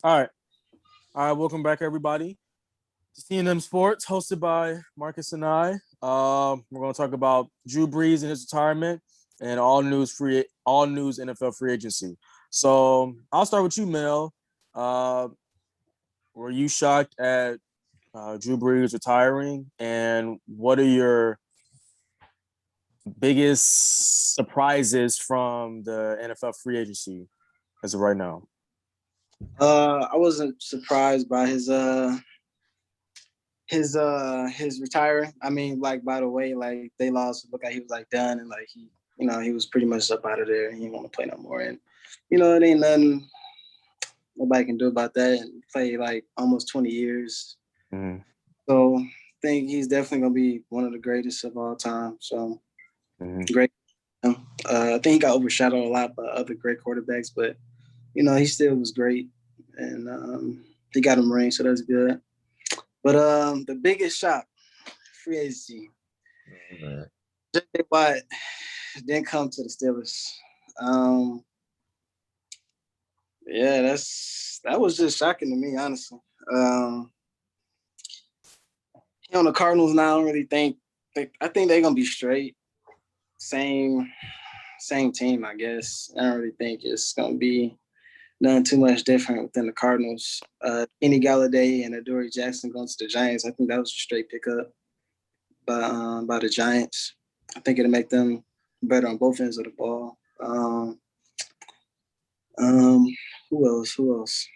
All right. All right. Welcome back, everybody, to C&M Sports, hosted by Marcus and I. We're going to talk about Drew Brees and his retirement and all news NFL free agency. So I'll start with you, Mel. Uh, were you shocked at Drew Brees retiring? And what are your biggest surprises from the NFL free agency as of right now? I wasn't surprised by his retiring. I mean, like by the way, like they lost, look like he was like done, and like he was pretty much up out of there. He didn't want to play no more, and it ain't nothing nobody can do about that. And play like almost 20 years, Mm-hmm. so I think he's definitely gonna be one of the greatest of all time. So Mm-hmm. great. I think he got overshadowed a lot by other great quarterbacks, but he still was great, and he got him ring, so that's good. But the biggest shock, free agency, Man. J.J. Watt didn't come to the Steelers. Um, yeah, that was just shocking to me, honestly. Um, the Cardinals now, I don't really think. I think they're gonna be straight. Same team, I guess. I don't really think it's gonna be nothing too much different within the Cardinals. Kenny Galladay and Adoree Jackson going to the Giants. I think that was a straight pickup by the Giants. I think it'll make them better on both ends of the ball. Um, who else? Who else?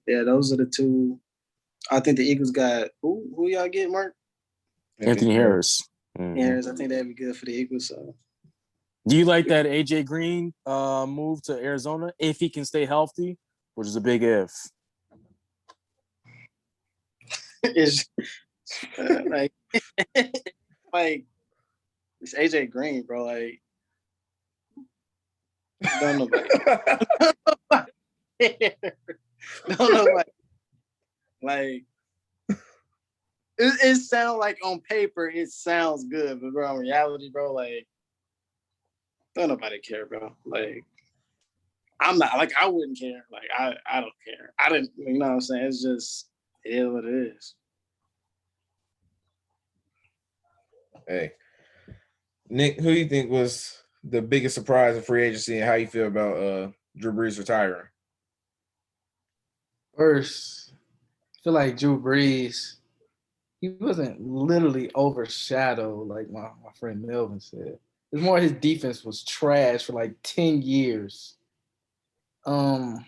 Yeah, those are the two. I think the Eagles got who y'all get, Mark? Anthony Harris. Mm-hmm. Yeah, I think that'd be good for the Eagles. So. Do you like that AJ Green move to Arizona if he can stay healthy, which is a big if? It's like like it's AJ Green, bro. Like don't nobody, don't nobody. Like it sounds like on paper it sounds good, but bro, in reality, bro, like don't nobody care, bro. Like I'm not like I wouldn't care. Like I don't care. I didn't. You know what I'm saying? It's just it is what it is. Hey, Nick, who do you think was the biggest surprise of free agency, and how you feel about Drew Brees retiring? First, I feel like Drew Brees, he wasn't literally overshadowed like my friend Melvin said. It's more his defense was trash for like 10 years. Um,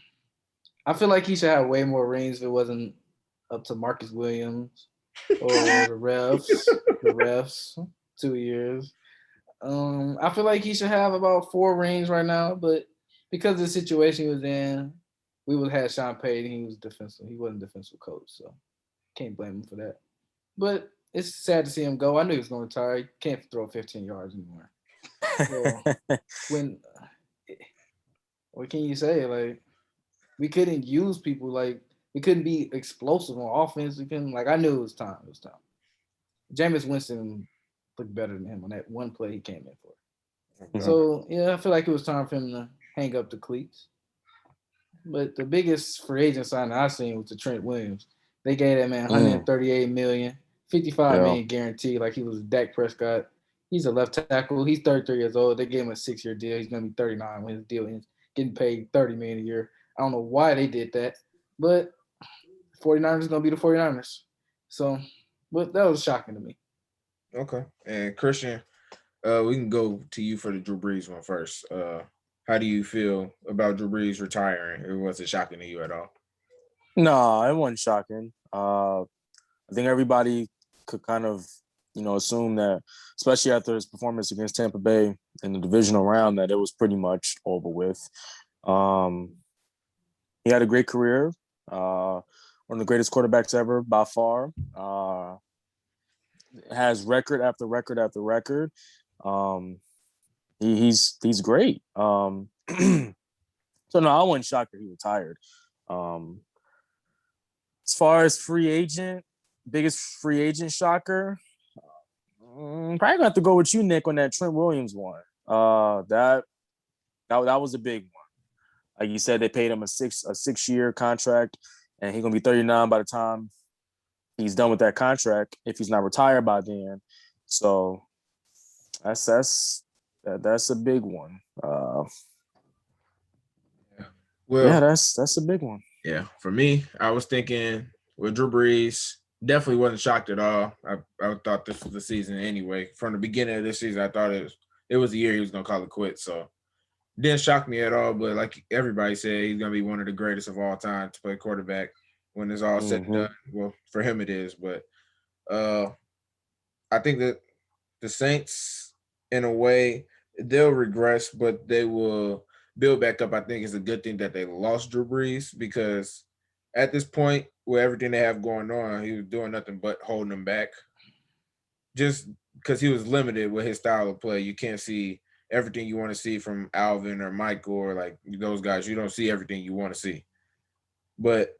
I feel like he should have way more rings if it wasn't up to Marcus Williams or the refs, 2 years. I feel like he should have about 4 rings right now, but because of the situation he was in, we would have Sean Payton. He was defensive. He wasn't a defensive coach, so can't blame him for that. But it's sad to see him go. I knew he was going to retire. He can't throw 15 yards anymore. So when what can you say? Like we couldn't use people. Like we couldn't be explosive on offense. We couldn't. Like I knew it was time. It was time. Jameis Winston looked better than him on that one play he came in for. So yeah, I feel like it was time for him to hang up the cleats. But the biggest free agent signing I seen was the Trent Williams. They gave that man 138 million, 55 Yeah. million guaranteed, like he was Dak Prescott. He's a left tackle. He's 33 years old. They gave him a 6-year deal. He's gonna be 39 when his deal ends, getting paid 30 million a year. I don't know why they did that, but 49ers is gonna be the 49ers. So, but that was shocking to me. Okay, and Christian, we can go to you for the Drew Brees one first. How do you feel about Drew Brees retiring? It wasn't shocking to you at all. No, it wasn't shocking. I think everybody could kind of, assume that, especially after his performance against Tampa Bay in the divisional round, that it was pretty much over with. Um, he had a great career. One of the greatest quarterbacks ever by far. Has record after record after record. Um, he's great. So no, I wasn't shocked that he retired. Um, as far as biggest free agent shocker, probably gonna have to go with you, Nick, on that Trent Williams one. That was a big Like you said, they paid him a 6-year contract, and he's gonna be 39 by the time he's done with that contract if he's not retired by then. So that's a big one. Well, Yeah, that's a big one. yeah, for me, I was thinking with Drew Brees, definitely wasn't shocked at all. I thought this was the season anyway. From the beginning of this season, I thought it was the year he was gonna call it quits. So didn't shock me at all. But like everybody said, he's gonna be one of the greatest of all time to play quarterback when it's all said and done. Well, for him it is, but I think that the Saints, in a way, they'll regress, but they will build back up. I think it's a good thing that they lost Drew Brees because at this point, with everything they have going on, he was doing nothing but holding them back. Just because he was limited with his style of play, you can't see everything you want to see from Alvin or Michael or like those guys. You don't see everything you want to see. But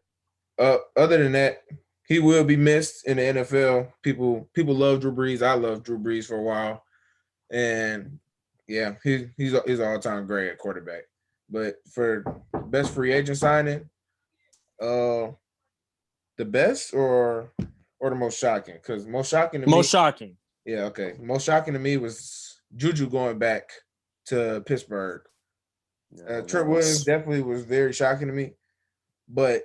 other than that, he will be missed in the NFL. People love Drew Brees. I love Drew Brees for a while, and yeah, he's an all time great at quarterback. But for best free agent signing, the best or the most shocking? Because most shocking to me, Shocking. yeah, okay. Most shocking to me was Juju going back to Pittsburgh. Trent Williams definitely was very shocking to me, but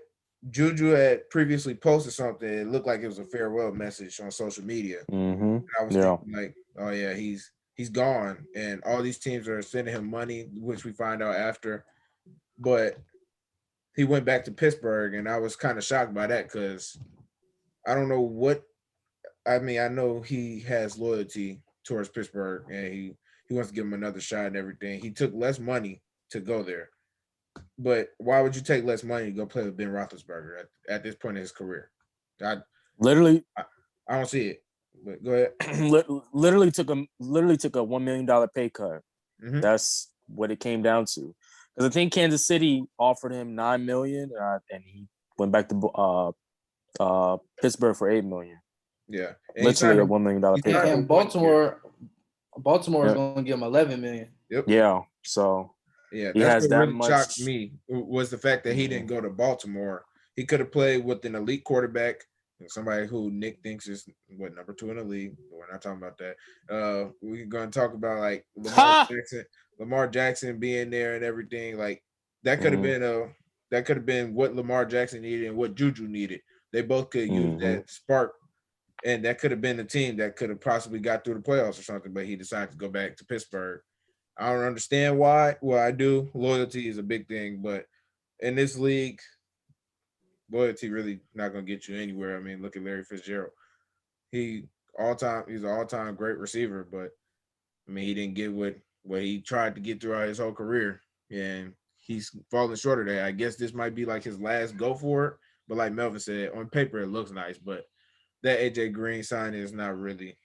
Juju had previously posted something. It looked like it was a farewell message on social media. And I was thinking like, oh yeah, he's gone, and all these teams are sending him money, which we find out after. But he went back to Pittsburgh, and I was kind of shocked by that because I don't know what. I mean, I know he has loyalty towards Pittsburgh, and he wants to give him another shot and everything. He took less money to go there. But why would you take less money to go play with Ben Roethlisberger at this point in his career? I Literally, I don't see it. But go ahead. literally took a $1 million pay cut. Mm-hmm. That's what it came down to. Because I think Kansas City offered him $9 million, and he went back to Pittsburgh for $8 million. Yeah, and literally a $1 million pay cut. And Baltimore is going to give him $11 million. Yep. Yeah. So yeah, he that's has what that really much. shocked me was the fact that he didn't go to Baltimore. He could have played with an elite quarterback, somebody who Nick thinks is number 2 in the league. We're not talking about that. We're going to talk about like Lamar Jackson being there and everything. Like that could have been what Lamar Jackson needed and what Juju needed. They both could use that spark, and that could have been the team that could have possibly got through the playoffs or something. But he decided to go back to Pittsburgh. I don't understand why. Well, I do. Loyalty is a big thing, but in this league, loyalty really not going to get you anywhere. I mean, look at Larry Fitzgerald. He's an all-time great receiver, but I mean, he didn't get what he tried to get throughout his whole career, and he's falling short of that. I guess this might be like his last go for it, but like Melvin said, on paper it looks nice, but that AJ Green sign is not really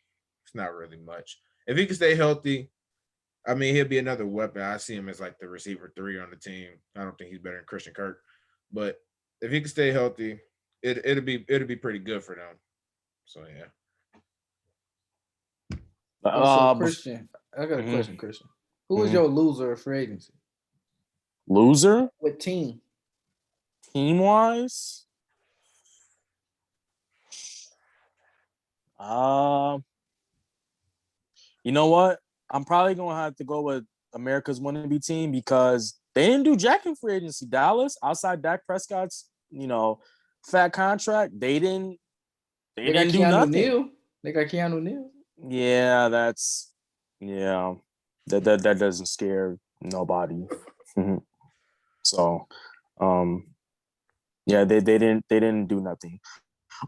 much. If he can stay healthy, I mean, he'll be another weapon. I see him as like the receiver 3 on the team. I don't think he's better than Christian Kirk, but if he can stay healthy, it'll be pretty good for them. So yeah. Christian, I got a question, Christian. Who was your loser of free agency? Loser? What team? Team wise? You know what? I'm probably gonna have to go with America's wannabe team because they didn't do jack in free agency. Dallas, outside Dak Prescott's, fat contract, they didn't do nothing. They got Keanu Neal. Yeah, that doesn't scare nobody. So, yeah, they didn't do nothing.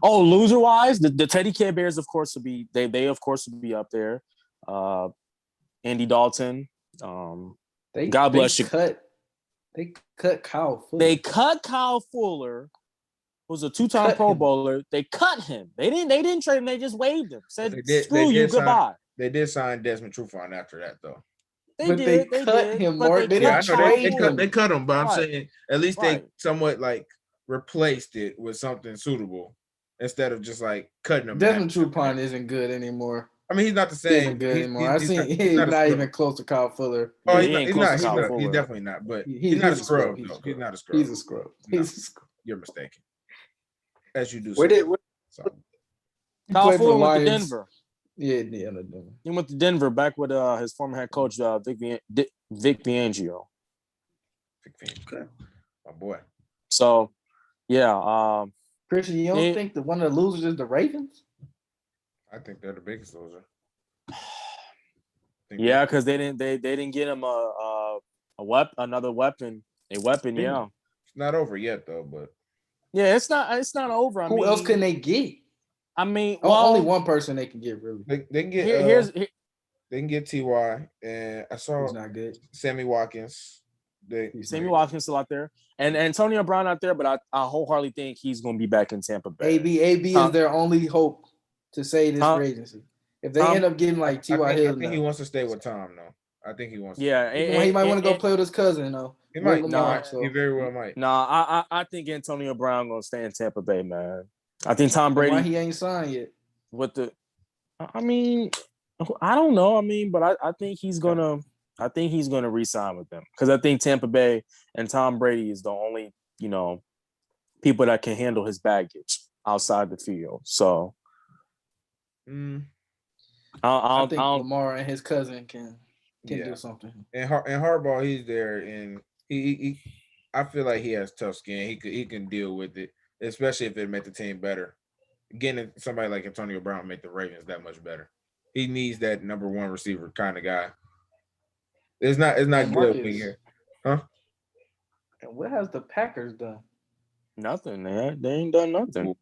Oh, loser wise, the Teddy Care Bears of course would be would be up there. Andy Dalton. God bless you. They cut Kyle Fuller. They cut Kyle Fuller, who's a 2-time Pro Bowler. They cut him. They didn't trade him. They just waived him. Said screw you, goodbye. They did sign Desmond Trufant after that though. They cut him, Mark. They didn't trade him. They cut him, but I'm saying at least they somewhat like replaced it with something suitable instead of just like cutting him. Desmond Trufant isn't good anymore. I mean, he's not the He same. isn't good He's, anymore. I he's seen not, he's not scrub. even close to Kyle Fuller. Oh, Yeah, he's he not. ain't He's close not. to Kyle He's Fuller. definitely not. But He's he's not a a scrub. scrub though. He's not a scrub. He's a scrub. No. He's a scrub. You're mistaken. As you do. Where did so. He Kyle played for the Fuller went to Lions. Denver. Yeah. He went to Denver back with his former head coach Vic Fangio. Okay. My boy. So, yeah. Christian, you don't think that one of the losers is the Ravens? I think they're the biggest loser. Yeah, because they didn't get him another weapon. Yeah. It's not over yet though, but yeah, it's not over. Who else can they get? I mean, only one person they can get really. They can get they can get Ty, and I saw He's not good. Sammy Watkins. Sammy Watkins still out there, and Antonio Brown out there, but I wholeheartedly think he's going to be back in Tampa Bay. AB is their only hope to save this free agency. If they end up getting like T.Y. Hill, I think he wants to stay with Tom though. I think he wants. Yeah, he might want to go play with his cousin though. He might. So. He very well might. Nah, I think Antonio Brown going to stay in Tampa Bay, man. I think Tom Brady. Why he ain't signed yet? I mean, I don't know. I mean, but I think he's gonna re-sign with them because I think Tampa Bay and Tom Brady is the only people that can handle his baggage outside the field. So, I think Lamar and his cousin can do something. And Harbaugh, he's there, and he I feel like he has tough skin. He can deal with it, especially if it make the team better. Getting somebody like Antonio Brown make the Ravens that much better. He needs that number one receiver kind of guy. It's not good when you're, huh? And what has the Packers done? Nothing, man. They ain't done nothing.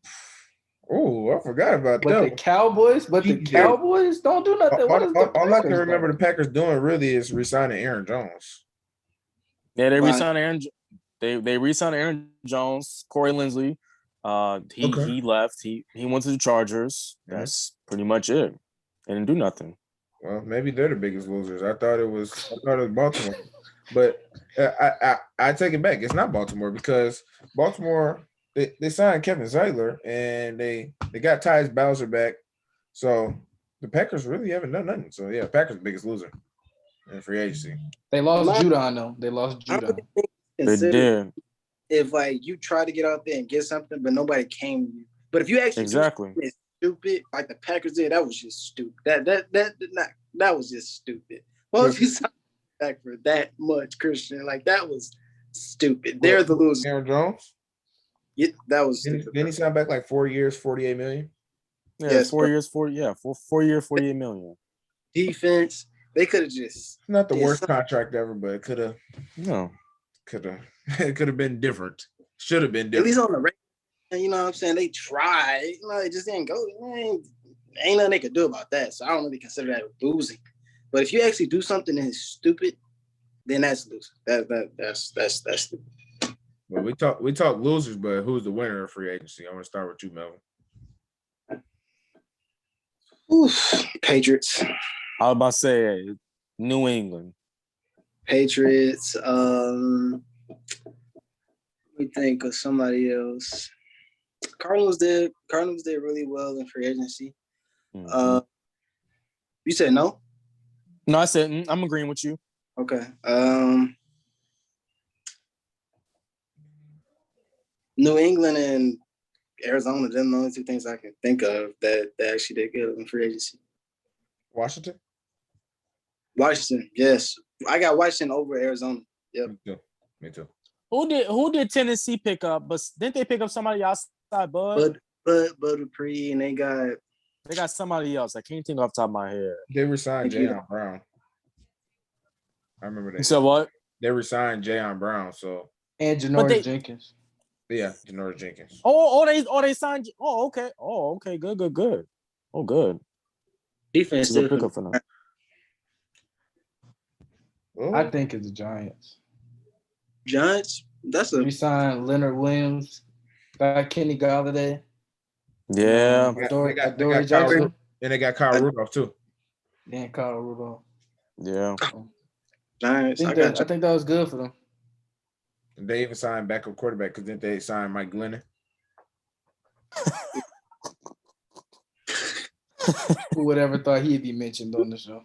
Oh, I forgot about that. The Cowboys don't do nothing. All I can remember the Packers doing really is re-signing Aaron Jones. Yeah, they re-signed Aaron. They re-signed Aaron Jones, Corey Linsley. He left. He went to the Chargers. That's pretty much it. They didn't do nothing. Well, maybe they're the biggest losers. I thought it was Baltimore, but I take it back. It's not Baltimore because Baltimore they signed Kevin Zeitler and they got Tyus Bowser back. So the Packers really haven't done nothing. So yeah, Packers biggest loser in free agency. They lost Judon though. They lost Judon. They did. If like you try to get out there and get something, but nobody came to you. But if you actually do stupid like the Packers did, that was just stupid. That was just stupid. Why would you sign back for that much, Christian? Like that was stupid. They're the losers. Aaron Jones? Yeah, that was stupid. Then he signed back like 4 years, $48 million. Yeah, yes, 4 years, 4 years, $48 million. Defense, they could have just not the worst contract ever, but it could have. No. It could have been different. Should have been different. At least on the radio, you know what I'm saying? They tried. It just didn't go. Ain't nothing they could do about that. So I don't really consider that losing. But if you actually do something that is stupid, then that's losing. That's stupid. Well, we talk losers, but who's the winner of free agency? I want to start with you, Melvin. Patriots. I was about to say New England. Patriots. We think of somebody else. Cardinals did really well in free agency. You said no? No, I said I'm agreeing with you. Okay. New England and Arizona, them the only two things I can think of that actually did good in free agency. Washington, yes. I got Washington over Arizona. Yep. Me too. Who did Tennessee pick up? But didn't they pick up somebody outside Bud Dupree, and they got somebody else. I can't think off the top of my head. They resigned Jayon Brown. I remember that. So what? They resigned Jayon Brown. So and Janoris Jenkins. Yeah, Janoris Jenkins. They signed. Oh, okay. Oh, okay. Good. Oh, good. Defense good pickup for them. I think it's the Giants. Giants? We signed Leonard Williams, got Kenny Galladay. Yeah. They got Kyle, and they got Kyle Rudolph too. And Kyle Rudolph. Yeah. Giants. I think that was good for them. And they even signed backup quarterback because then they signed Mike Glennon. Who would ever thought he'd be mentioned on the show?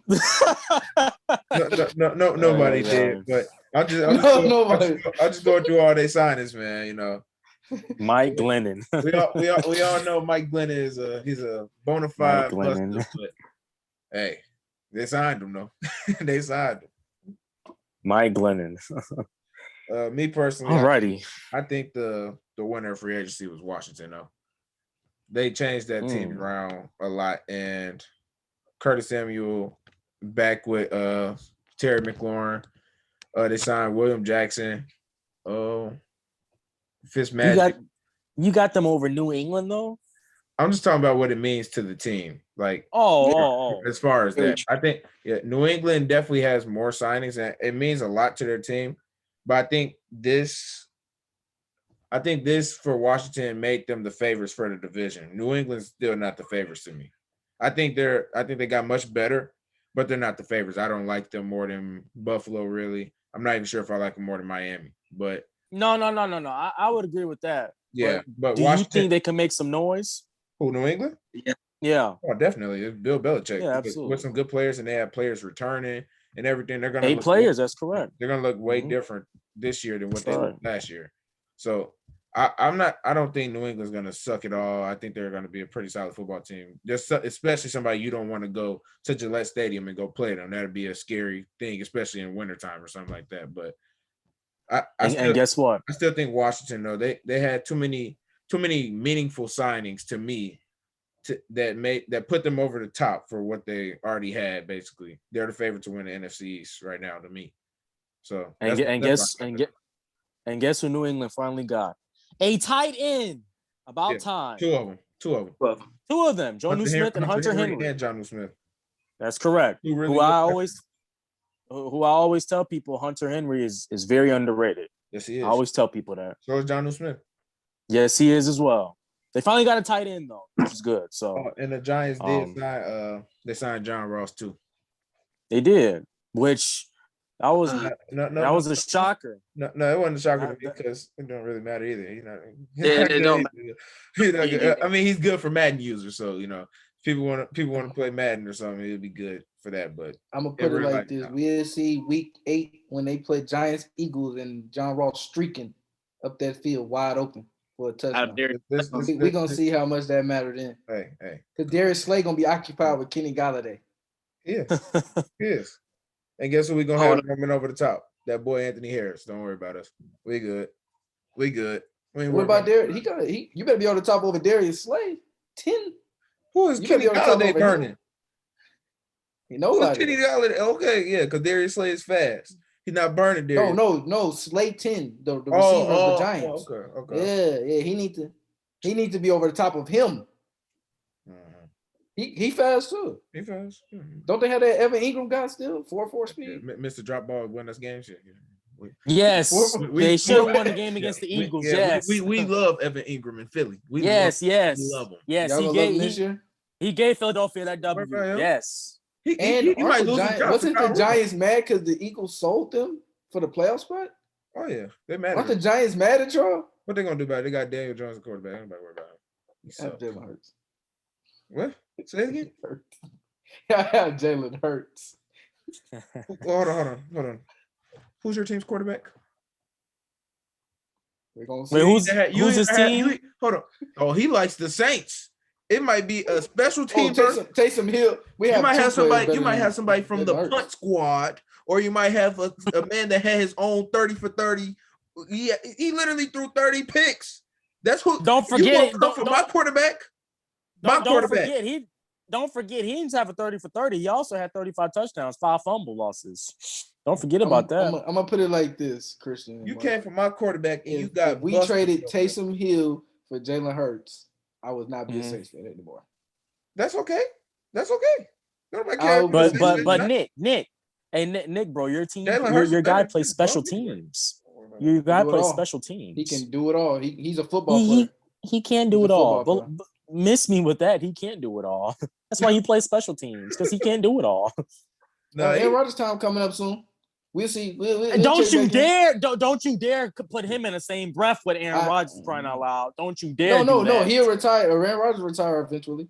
No, nobody Oh, did. God. But Nobody. I'll just go through all their signings, man. You know, Mike Glennon. we all know Mike Glennon he's a bona Mike fide Glennon. buster. But hey, they signed him though. They signed him. Mike Glennon. Me personally, Alrighty. I think the winner of free agency was Washington. Though they changed that team around a lot, and Curtis Samuel back with Terry McLaurin. They signed William Jackson. Fitzmagic. You got them over New England though? I'm just talking about what it means to the team. Like, as far as that, I think New England definitely has more signings, and it means a lot to their team. But I think this for Washington made them the favorites for the division. New England's still not the favorites to me. I think they got much better, but they're not the favorites. I don't like them more than Buffalo, really. I'm not even sure if I like them more than Miami. But No. I would agree with that. Yeah, but do Washington, you think they can make some noise? Who, New England? Yeah. Oh, definitely. It's Bill Belichick. Yeah, absolutely. With some good players, and they have players returning and everything. They're gonna 8 players. That's correct. They're gonna look way different this year than what they looked last year. So I don't think New England's gonna suck at all. I think they're gonna be a pretty solid football team. Just especially somebody you don't want to go to Gillette Stadium and go play them. That'd be a scary thing, especially in wintertime or something like that. But and guess what? I still think Washington, though, they had too many meaningful signings to me that put them over the top for what they already had. Basically, they're the favorite to win the NFC East right now to me. So guess who New England finally got? A tight end. About time. Two of them. Two of them. Jonnu Smith and Hunter Henry. And Jonnu Smith. That's correct. Who I always tell people Hunter Henry is very underrated. Yes, he is. I always tell people that. So is Jonnu Smith. Yes, he is as well. They finally got a tight end though, which is good. So and the Giants did sign they signed John Ross too. They did, which that was was a shocker. No, it wasn't a shocker to me because it don't really matter either. It don't matter. I mean, he's good for Madden users, so people want to play Madden or something, it'd be good for that. But I'm gonna put it like this: we'll see week 8 when they play Giants Eagles and John Ross streaking up that field wide open for a touchdown. We're gonna see how much that mattered then. Hey. Because Darius Slay gonna be occupied with Kenny Galladay. Yeah, he is. And guess who we gonna have coming over the top? That boy Anthony Harris. Don't worry about us. We good. What about Darius? You better be on the top over Darius Slay. 10. Who is Kenny Galladay burning? Nobody. Kenny Galladay. Okay, yeah, because Darius Slay is fast. He's not burning Darius. No. Slay 10, the receiver of the Giants. Okay. Yeah. He need to be over the top of him. He fast too. He fast. Don't they have that Evan Ingram guy still? 4.4 speed. Yeah, Mr. Drop Ball win us game shit. Yes, they should have won the game against the Eagles. Yes, we love Evan Ingram in Philly. We love him. Yes, he gave Philadelphia that W. Yes, he might lose his job. Wasn't the Giants mad because the Eagles sold them for the playoff spot? Oh yeah, they mad. Aren't the Giants mad at y'all? What they gonna do about it? They got Daniel Jones at quarterback. Anybody worry about him? Jalen Hurts. What? Say it again. I have Jalen Hurts. Hold on. Who's your team's quarterback? We're gonna see. Wait, who's his team? Hold on. Oh, he likes the Saints. It might be a special team. Taysom Hill. You might have somebody from the punt squad, or you might have a man that had his own 30 for 30. He literally threw 30 picks. That's who. Don't forget my quarterback. Don't forget he didn't have a 30 for 30. He also had 35 touchdowns, 5 fumble losses. Don't forget about that. I'm gonna put it like this, Christian. You came for my quarterback, and if we traded Taysom Hill for Jalen Hurts, I would not be a Saints fan anymore. That's okay. Nobody cares. But Nick, bro, your team, your guy plays special teams. Your guy plays special teams. He can do it all. He's a football player. He can do it all. But miss me with that. He can't do it all. That's why he plays special teams, because he can't do it all. No, Aaron Rodgers' time coming up soon. We'll see. Don't you dare put him in the same breath with Aaron Rodgers, crying out loud. Don't you dare. No. He'll retire. Aaron Rodgers retire eventually.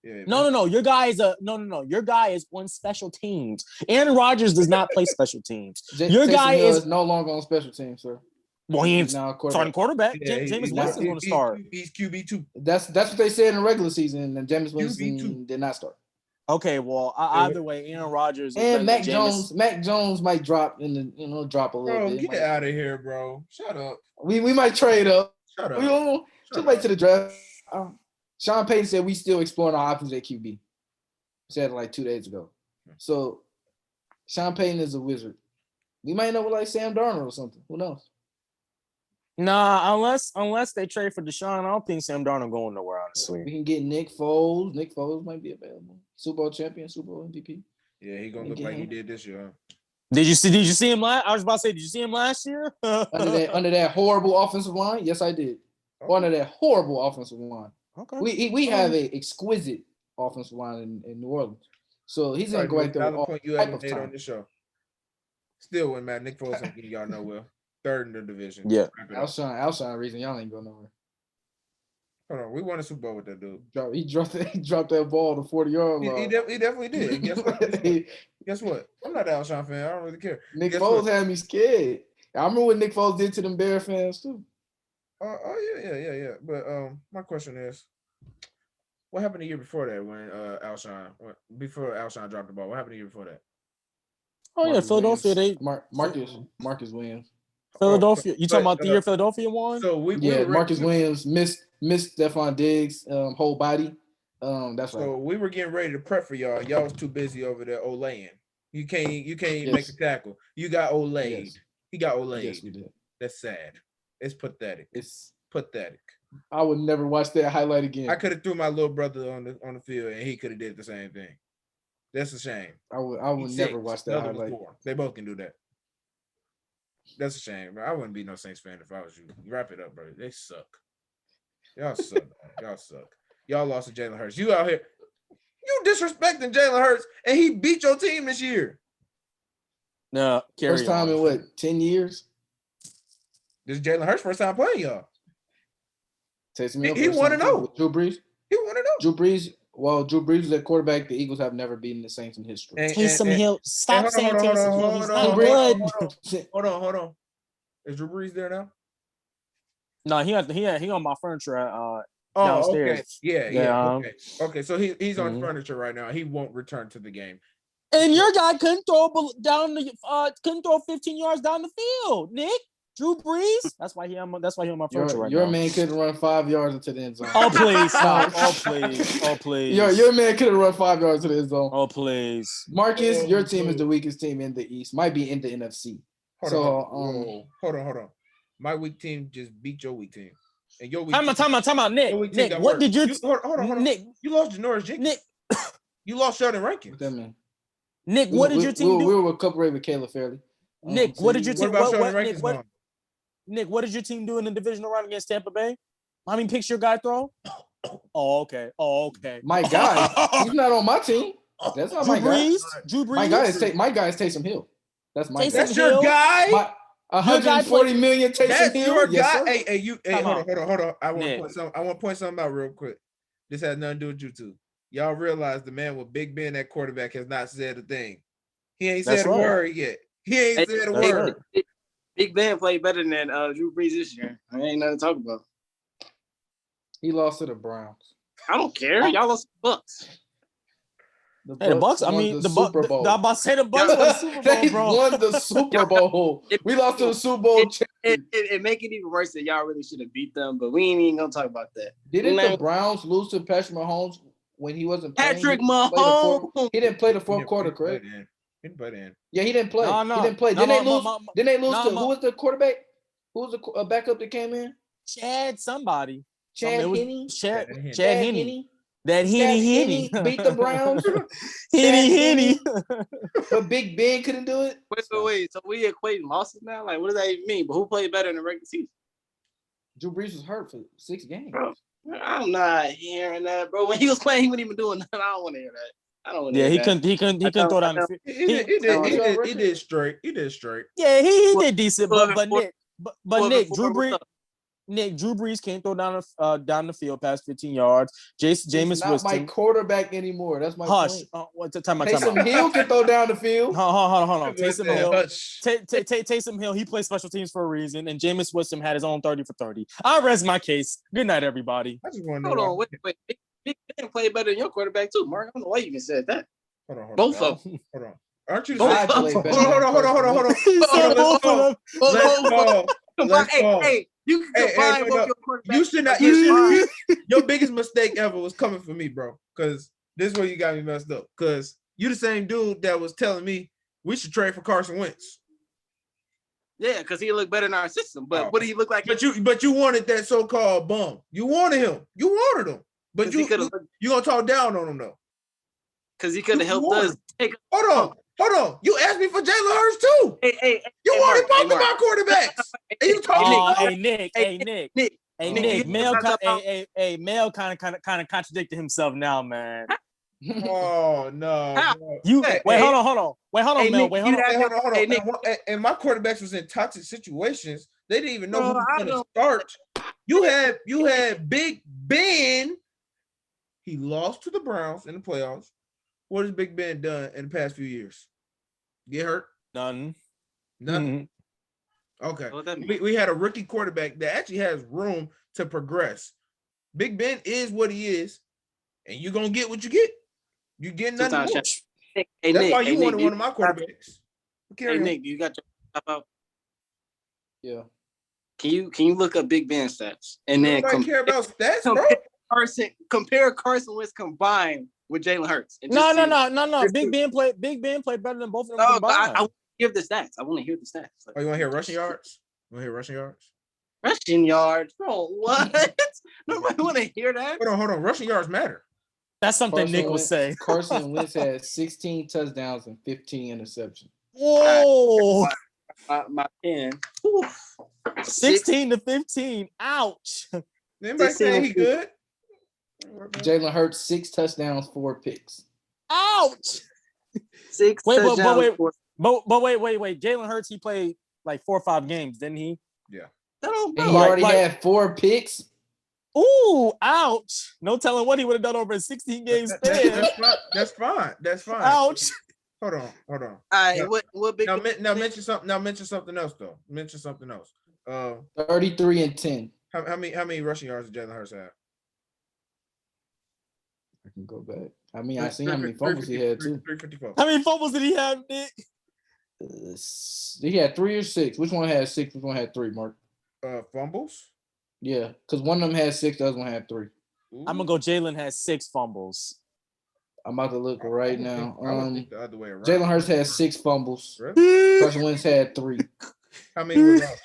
Yeah, No. Your guy is no. Your guy is on special teams. Aaron Rodgers does not play special teams. Your Taysom guy Hill is no longer on special teams, sir. well, he ain't He's now a starting quarterback. Yeah, Jameis Winston's going to start. He's QB2. That's what they said in the regular season, and Jameis QB2. Winston did not start. Okay, well, either way, Aaron Rodgers is And better than Jameis. Mac Jones might drop drop a little Bro, bit. get out of here, bro. Shut up. We might trade up. Shut We up. don't just wait to the draft. Sean Payton said we still exploring our options at QB. He said it like 2 days ago. So Sean Payton is a wizard. We might know like Sam Darnold or something. Who knows? Nah, unless they trade for Deshaun, I don't think Sam Darnold going nowhere, honestly. We can get Nick Foles. Nick Foles might be available. Super Bowl champion, Super Bowl MVP. Yeah, he gonna look like he did this year. Did you see him last? I was about to say, did you see him last year? under that horrible offensive line? Yes, I did. Okay. Under that horrible offensive line. Okay. We have an exquisite offensive line in New Orleans. So he's gonna go out there with all point you type haven't of made on time. the show. Still wouldn't matter. Nick Foles ain't getting y'all nowhere. Third in the division. Yeah. Alshon reason y'all ain't go nowhere. Hold on, we won a Super Bowl with that dude. He dropped that ball to 40-yard line. He definitely did. And guess what? Guess what? I'm not an Alshon fan. I don't really care. Nick Guess Foles what? had me scared. I remember what Nick Foles did to them Bear fans too. Yeah. But my question is, what happened the year before that when before Alshon dropped the ball? What happened the year before that? Oh yeah, Philadelphia. Marcus Williams. Philadelphia. You talking about the year Philadelphia won? So Marcus Williams missed Stephon Diggs' whole body. That's right. So we were getting ready to prep for y'all. Y'all was too busy over there olaying. You can't Yes. make a tackle. You got olayed. Yes. He got olayed. Yes, we did. That's sad. It's pathetic. It's Pathetic. I would never watch that highlight again. I could have threw my little brother on the field and he could have did the same thing. That's a shame. I would never watch that highlight. They both can do that. That's a shame, bro. I wouldn't be no Saints fan if I was you. Wrap it up, bro. They suck. Y'all suck. Y'all suck. Y'all lost to Jalen Hurts. You out here, you disrespecting Jalen Hurts, and he beat your team this year. No, First time in what, 10 years? This is Jalen Hurts' first time playing y'all. He won and oh. Drew Brees. He won and oh. Drew Brees was at quarterback. The Eagles have never beaten the Saints in history. Taysom Hill. Stop saying Taysom Hill. He's not good. Hold on. Is Drew Brees there now? No, he on my furniture Okay. downstairs. Yeah. Okay. So he's on furniture right now. He won't return to the game. And your guy couldn't throw 15 yards down the field, Nick. Drew Brees. That's why he on my furniture right now. Your man couldn't run 5 yards into the end zone. Oh please stop. Oh please. Your man couldn't run 5 yards to the end zone. Oh please. Marcus, your team is the weakest team in the East. Might be in the NFC. Hold on. My weak team just beat your weak team. And your weak Time out. Nick, what did you hold on. Nick, you lost Janoris Jenkins. Nick, you lost Sheldon Rankins. What that mean? Nick, what did your team do? We were cooperating with Caleb Fairley. Nick, what did your team? Nick, what did your team do in the divisional round against Tampa Bay? How many picks your guy throw? Oh, okay. My guy, he's not on my team. That's not my guy. Drew Brees. My guy is Taysom Hill. That's my guy. That's your guy. 140 million Taysom That's Hill. your yes, guy. Sir. Hey, hold on. I want to point something out real quick. This has nothing to do with you two. Y'all realize the man with Big Ben at quarterback has not said a thing. He ain't said a word yet. He ain't said a word. Big Ben played better than Drew Brees this year. I ain't nothing to talk about. He lost to the Browns. I don't care. Y'all lost to the Bucks. The Bucks. I mean, the Super Bowl. I'm about to say the Bucks won the Super Bowl, they bro. won the Super Bowl. We lost to the Super Bowl. It make it even worse that y'all really should have beat them, but we ain't even gonna talk about that. Didn't the Browns lose to Patrick Mahomes when he wasn't playing? Patrick Mahomes. He didn't play the fourth quarter, correct? He didn't play then. Yeah, he didn't play. No. He didn't play. Didn't they lose to who was the quarterback? Who was the backup that came in? Chad somebody. Chad Henne. Chad Henne. That Henny beat the Browns. Henny. But Big Ben couldn't do it. Wait. So we equating losses now? Like, what does that even mean? But who played better in the regular season? Drew Brees was hurt for 6 games. Bro, I'm not hearing that, bro. When he was playing, he wasn't even doing nothing. I don't want to hear that. I don't want to hear that. He couldn't throw down the field. He did straight. Yeah, he did decent, but Nick, Drew Brees. Nick, Drew Brees can't throw down the field past 15 yards. He's Jameis not my Winston. quarterback anymore. That's my Hush. point. What's the time? Taysom Hill can throw down the field. Hold on. Taysom Hill. Hush. Taysom Hill, he plays special teams for a reason, and Jameis Winston had his own 30 for 30. I'll rest my case. Good night, everybody. I just want to know. Hold on, wait. Big Ben played better than your quarterback too, Mark. I don't know why you even said that. Hold on. Both of them. Hold on. Aren't you? Both Hold of on. them. Hold on. He said both of them. Let's go. Hey, you can combine both your quarterbacks. You should not. Your biggest mistake ever was coming for me, bro. Because this is where you got me messed up. Because you the same dude that was telling me we should trade for Carson Wentz. Yeah, because he looked better in our system. But what did he look like? But you wanted that so-called bum. You wanted him. You wanted him. But you gonna talk down on him though. Because he could have helped us. Hold on. You asked me for Jalen Hurts too. Hey, you wanted both of my quarterbacks. And you talking? Nick. Mel kind of contradicted himself now, man. Oh no. Hold on, Mel. Hold on. And my quarterbacks was in toxic situations. They didn't even know who was going to start. You had Big Ben. He lost to the Browns in the playoffs. What has Big Ben done in the past few years? Get hurt? None. Nothing. Okay. We had a rookie quarterback that actually has room to progress. Big Ben is what he is, and you're gonna get what you get. You get nothing more. That's why you wanted one of my quarterbacks. Nick, you got your top out? Yeah. Can you look up Big Ben stats and then care about stats, bro? Compare Carson Wentz combined with Jalen Hurts. No. Big Ben played better than both of them combined. I want to hear the stats. I want to hear the stats. You want to hear rushing yards? Rushing yards, bro. What? Nobody want to hear that. Hold on. Rushing yards matter. That's something Nick would say. Carson Wentz had 16 touchdowns and 15 interceptions. Whoa. My pen. 16 to 15. Ouch. Anybody saying he good? Jalen Hurts, 6 touchdowns, 4 picks. Ouch. 6 touchdowns. Wait. Jalen Hurts, he played like 4 or 5 games, didn't he? Yeah. And he already had 4 picks. Ooh, ouch. No telling what he would have done over a 16 game span. That's fine. Ouch. Hold on. All right, what big mention something else though. 33 and 10. How many rushing yards did Jalen Hurts have? I can go back. I mean, I seen how many fumbles he had too. 354. How many fumbles did he have, Nick? He had 3 or 6. Which one had 6? Which one had 3, Mark? Fumbles? Yeah, because one of them had 6, the other one had 3. Ooh. I'm gonna go. Jalen has 6 fumbles. I'm about to look right now. I would think the other way around. Jalen Hurts had 6 fumbles. Really? Carson Wentz had 3. How many were lost?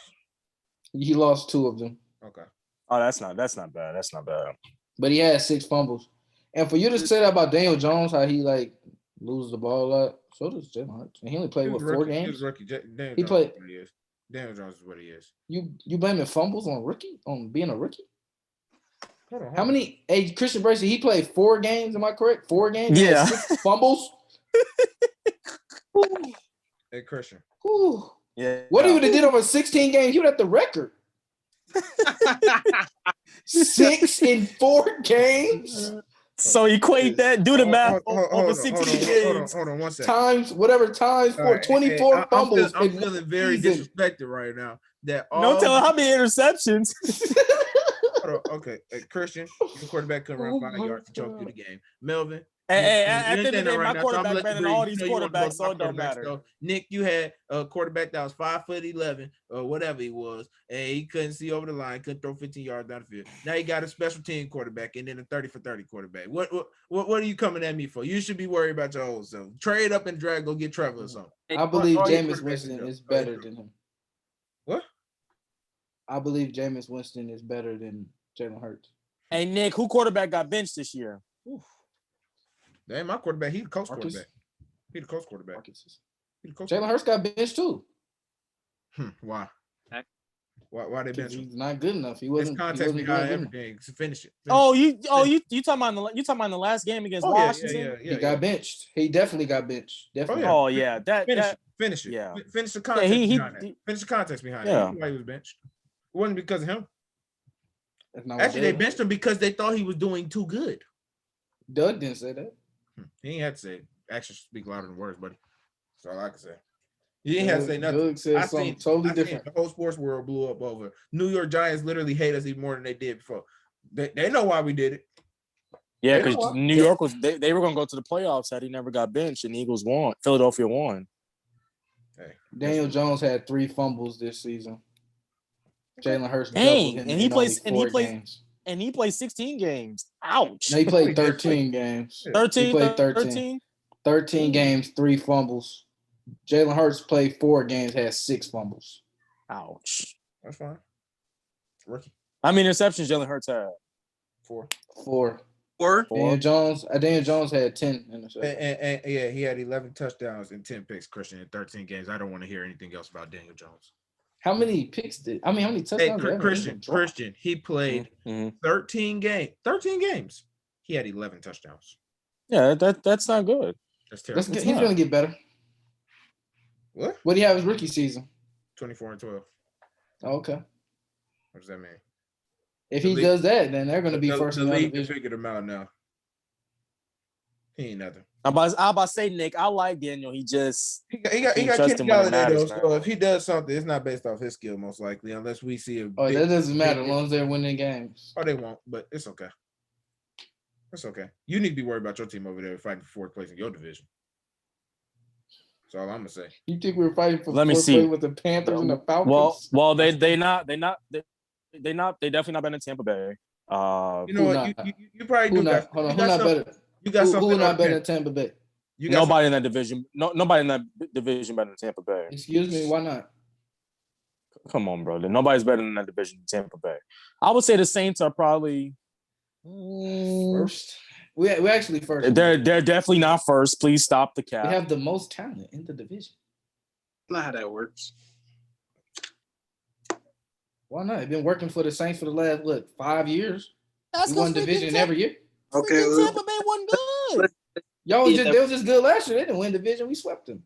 He lost 2 of them. Okay. Oh, that's not bad. But he had 6 fumbles. And for you to say that about Daniel Jones, how he like loses the ball a lot, so does Jalen Hurts. And he only played 4 games. He was rookie. He played. Daniel Jones is what he is. You blaming fumbles on being a rookie? Hold on. How many? Hey, Christian Bracey, he played 4 games. Am I correct? 4 games. Yeah. 6 fumbles. Hey, Christian. Whew. Yeah. What he would have did over 16 games? He would have the record. 6 in 4 games. So equate that. Do the math over 16 games. Hold on 1 second. Times 4, 24 fumbles. I'm feeling very disrespected right now. No telling how many interceptions. Okay, Christian, your quarterback couldn't run 5 yards to choke through the game. Melvin. At the end of the day, my quarterback better than all these quarterbacks, so it don't matter. So, Nick, you had a quarterback that was 5'11" or whatever he was, and he couldn't see over the line, couldn't throw 15 yards down the field. Now you got a special team quarterback and then a 30 for 30 quarterback. What are you coming at me for? You should be worried about your own self. Trade up and drag, go get Trevor or something. I believe Jameis Winston is better than him. What? I believe Jameis Winston is better than Jalen Hurts. Hey, Nick, who quarterback got benched this year? Oof. That ain't my quarterback. He the coach quarterback. Jalen Hurts got benched too. Why? Why they bench him? He's not good enough. He wasn't. There's context behind everything. Finish it. You talking about the last game against Washington? Yeah, he got benched. He definitely got benched. Definitely. Oh yeah, finish it. Yeah. Finish the context behind it. Finish the context behind it. Why he was benched. It wasn't because of him. That's not what Actually, they Doug- benched him because they thought he was doing too good. Doug didn't say that. He ain't had to say it. Actions speak louder than words, buddy. That's all I can say. He ain't had to say nothing. Doug said something totally different. The whole sports world blew up over. New York Giants literally hate us even more than they did before. They know why we did it. Yeah, because New York was they were gonna go to the playoffs had he never got benched, and the Eagles won. Philadelphia won. Hey, Daniel Jones had 3 fumbles this season. Jalen Hurts Dang, doubled him and he in plays only 4 games. and he played 16 games. Ouch. No, he played 13 games. 13, He played 13. 13 games, 3 fumbles. Jalen Hurts played 4 games, had 6 fumbles. Ouch. That's fine. Rookie. How many interceptions Jalen Hurts had? 4. 4. Or Daniel Jones had 10 interceptions. And yeah, he had 11 touchdowns and 10 picks, Christian, in 13 games. I don't want to hear anything else about Daniel Jones. How many touchdowns? Hey, Christian, he played 13 games. 13 games. He had 11 touchdowns. Yeah, that's not good. That's terrible. He's going to get better. What? What do you have his rookie season? 24-12. Oh, okay. What does that mean? If he does that, then they're going to be first in the league division. figured him out now. He ain't nothing. I'm about to say, Nick, I like Daniel. He just He got Kenny Galladay though. So if he does something, it's not based off his skill, most likely, unless we see a. That doesn't matter as long as they're winning games. Oh, they won't, but it's okay. It's okay. You need to be worried about your team over there fighting for 4th place in your division. That's all I'm gonna say. You think we were fighting for 4th place with the Panthers and the Falcons? Well, they definitely not better than Tampa Bay. You know what? You probably do. Hold on. Who not better? You got something. Who not better than Tampa Bay? Nobody in that division. Nobody in that division better than Tampa Bay. Excuse me, why not? Come on, brother. Nobody's better than that division than Tampa Bay. I would say the Saints are probably first. We actually first. They're definitely not first. Please stop the cap. We have the most talent in the division. Not how that works. Why not? It's been working for the Saints for the last 5 years. That's we won division every year. Okay, Tampa Bay won good. They was just good last year. They didn't win division. We swept them.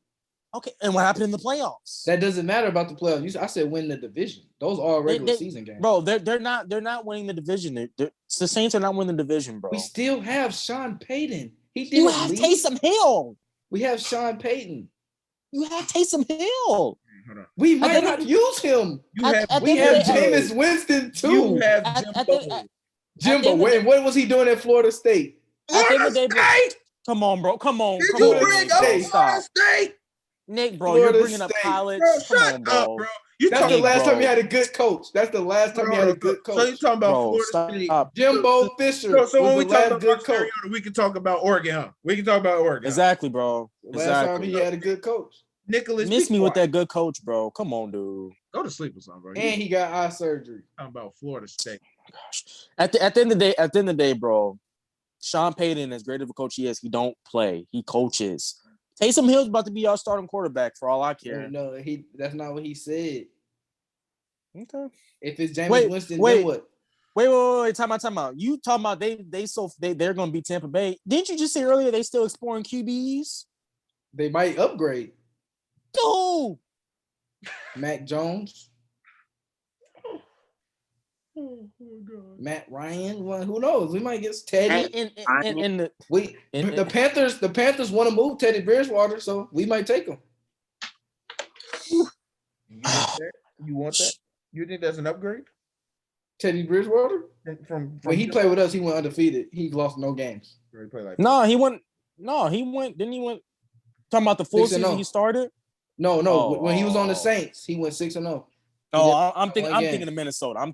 Okay, and what happened in the playoffs? That doesn't matter about the playoffs. I said win the division. Those are regular season games, bro. They're not winning the division. The Saints are not winning the division, bro. We still have Sean Payton. You have Taysom Hill. We have Sean Payton. You have Taysom Hill. We might not use him. We have Jameis Winston too. You have Jimbo. What was he doing at Florida State? Come on, bro. Come on. Did you bring up Florida State? Nick, bro, you're bringing up college. Come on, bro. That's the last time you had a good coach. That's the last time you had a good coach. So you're talking about Florida State. Jimbo Fisher. So when we talk about good coach, we can talk about Oregon, huh? We can talk about Oregon. Exactly, bro. Last time he had a good coach. Nicholas, miss me with that good coach, bro. Come on, dude. Go to sleep or something, bro. And he got eye surgery. Talking about Florida State. Oh my gosh. At the end of the day, bro. Sean Payton, as great of a coach he is, he don't play. He coaches. Taysom Hill's about to be our starting quarterback for all I care. No, that's not what he said. Okay. If it's Jameis Winston, then what? Wait. Time out. You talking about they're gonna be Tampa Bay. Didn't you just say earlier they still exploring QBs? They might upgrade. Dude. Mac Jones. Oh God. Matt Ryan. Well, who knows? We might get Teddy. The Panthers want to move Teddy Bridgewater, so we might take him. You want that? You think that's an upgrade? Teddy Bridgewater? From when he played with us, he went undefeated. He lost no games. He went. Didn't he went? Talking about the full season he started. No. When he was on the Saints, he went 6-0. Oh, I'm thinking of Minnesota.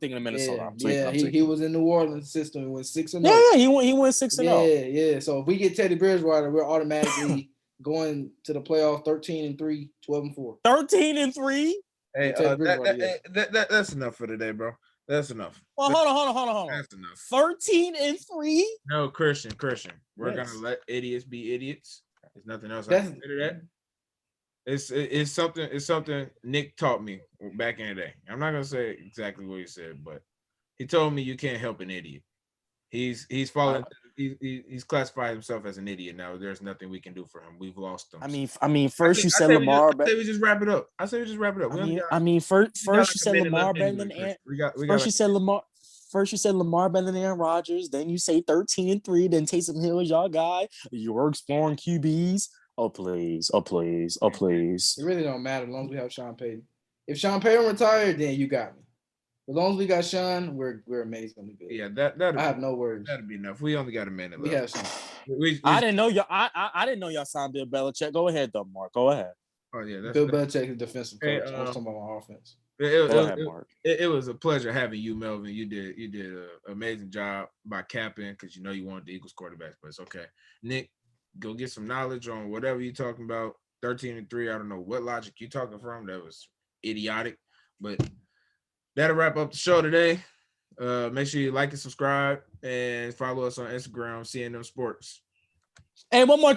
He was in New Orleans system. He went 6-0. Yeah, he went 6-0. Yeah. So if we get Teddy Bridgewater, we're automatically going to the playoff 13-3, 12-4. 13-3. Hey, that's enough for today, bro. That's enough. Well, hold on. That's enough. 13-3. No, Christian. We're gonna let idiots be idiots. There's nothing else I can say to that. It's something Nick taught me back in the day. I'm not gonna say exactly what he said, but he told me you can't help an idiot. He's following. He's classified himself as an idiot now. There's nothing we can do for him. We've lost him. I mean, first you said Lamar. I say we just wrap it up. First you said Lamar better than First you said Lamar better than Aaron Rodgers, then you say 13-3, then Taysom Hill is y'all guy. You're exploring QBs. Oh please, oh please, oh please. It really don't matter as long as we have Sean Payton. If Sean Payton retired, then you got me. As long as we got Sean, we're amazingly good. Yeah, that I have no worries. That'd be enough. We only got a minute We left. have Sean. I didn't know y'all. I didn't know y'all signed Bill Belichick. Go ahead though, Mark. Go ahead. Oh yeah, Bill Belichick is defensive coach. Hey, I was talking about my offense. Go ahead, Mark. It was a pleasure having you, Melvin. You did an amazing job by capping because you wanted the Eagles quarterbacks, but it's okay. Nick, go get some knowledge on whatever you're talking about. 13-3. I don't know what logic you're talking from. That was idiotic, but that'll wrap up the show today. Make sure you like and subscribe and follow us on Instagram, CNM Sports. And one more